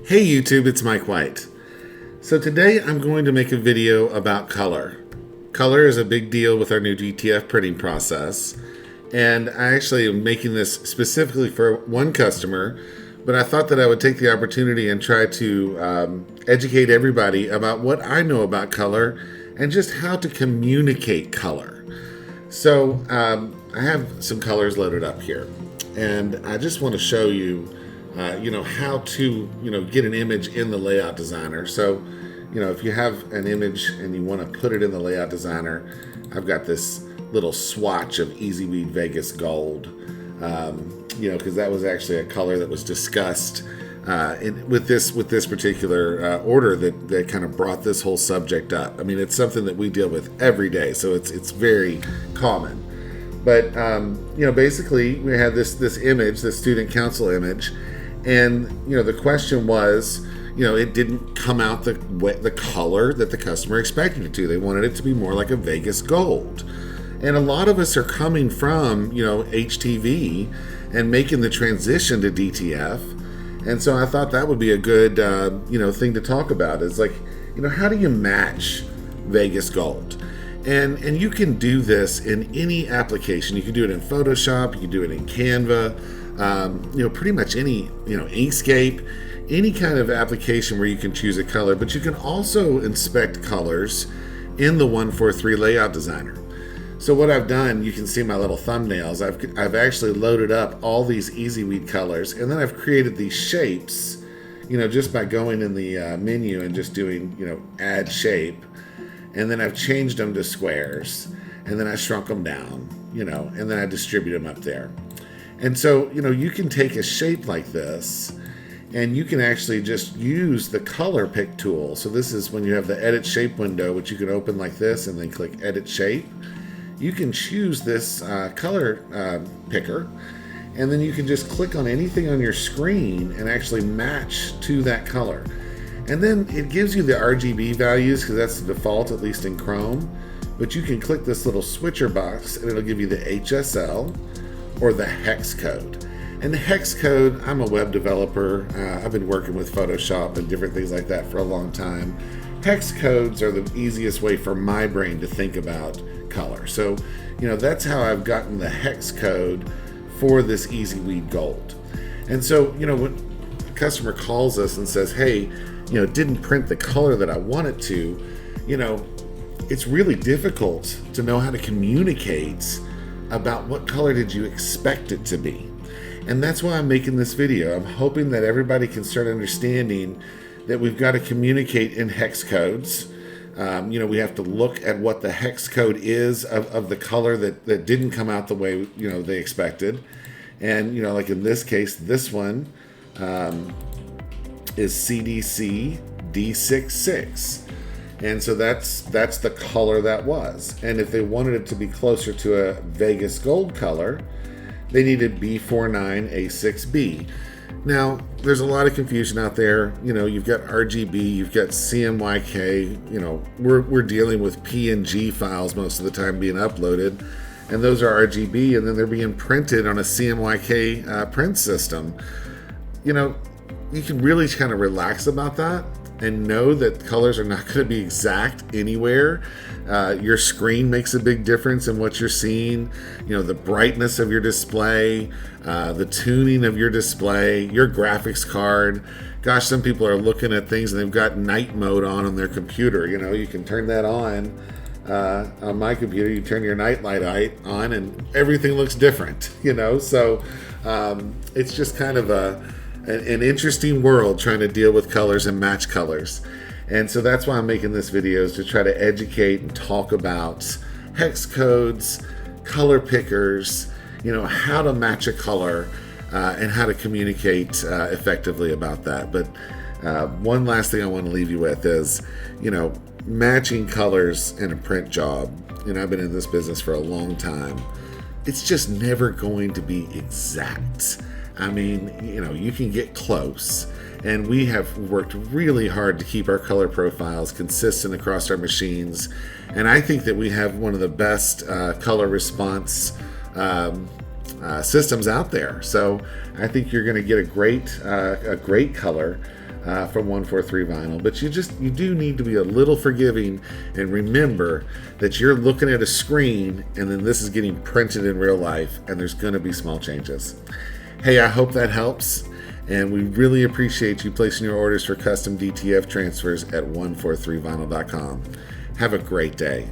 Hey YouTube, it's Mike White. So today I'm going to make a video about color. Color is a big deal with our new DTF printing process, and I actually am making this specifically for one customer, but I thought that I would take the opportunity and try to educate everybody about what I know about color and just how to communicate color. So I have some colors loaded up here, and I just want to show you how to, get an image in the layout designer. So, if you have an image and you want to put it in the layout designer, I've got this little swatch of EasyWeed Vegas Gold, because that was actually a color that was discussed with this particular order that kind of brought this whole subject up. I mean, it's something that we deal with every day, so it's very common. But basically, we had this image, this student council image. And the question was, it didn't come out the color that the customer expected it to. They wanted it to be more like a Vegas Gold. And a lot of us are coming from HTV and making the transition to DTF. And so I thought that would be a good thing to talk about. Is like, how do you match Vegas Gold? And you can do this in any application. You can do it in Photoshop. You can do it in Canva. Pretty much any, Inkscape, any kind of application where you can choose a color, but you can also inspect colors in the 143 layout designer. So what I've done, you can see my little thumbnails. I've actually loaded up all these EasyWeed colors, and then I've created these shapes, just by going in the menu and just doing, add shape, and then I've changed them to squares, and then I shrunk them down, and then I distribute them up there. And so, you can take a shape like this and you can actually just use the color pick tool. So this is when you have the edit shape window, which you can open like this and then click edit shape. You can choose this color picker, and then you can just click on anything on your screen and actually match to that color. And then it gives you the RGB values because that's the default, at least in Chrome. But you can click this little switcher box and it'll give you the HSL or the hex code. And the hex code, I'm a web developer. I've been working with Photoshop and different things like that for a long time. Hex codes are the easiest way for my brain to think about color. So, that's how I've gotten the hex code for this EasyWeed Gold. And so, when a customer calls us and says, hey, didn't print the color that I wanted to, it's really difficult to know how to communicate about what color did you expect it to be. And that's why I'm making this video. I'm hoping that everybody can start understanding that we've got to communicate in hex codes. We have to look at what the hex code is of the color that didn't come out the way they expected. And like in this case, this one is CDC D66. And so that's the color that was. And if they wanted it to be closer to a Vegas Gold color, they needed B49A6B. Now, there's a lot of confusion out there. You've got RGB, you've got CMYK. We're dealing with PNG files most of the time being uploaded, and those are RGB, and then they're being printed on a CMYK print system. You can really kind of relax about that and know that colors are not going to be exact anywhere. Your screen makes a big difference in what you're seeing. The brightness of your display, the tuning of your display, your graphics card. Gosh, some people are looking at things and they've got night mode on their computer. You can turn that on my computer. You turn your night light on and everything looks different, So it's just kind of an interesting world trying to deal with colors and match colors. And so that's why I'm making this video, is to try to educate and talk about hex codes, color pickers, how to match a color, and how to communicate effectively about that. But one last thing I want to leave you with is, matching colors in a print job. I've been in this business for a long time. It's just never going to be exact. I mean, you can get close, and we have worked really hard to keep our color profiles consistent across our machines, and I think that we have one of the best color response systems out there. So I think you're going to get a great color from 143 vinyl. But you do need to be a little forgiving and remember that you're looking at a screen and then this is getting printed in real life, and there's going to be small changes. Hey, I hope that helps, and we really appreciate you placing your orders for custom DTF transfers at 143vinyl.com. Have a great day.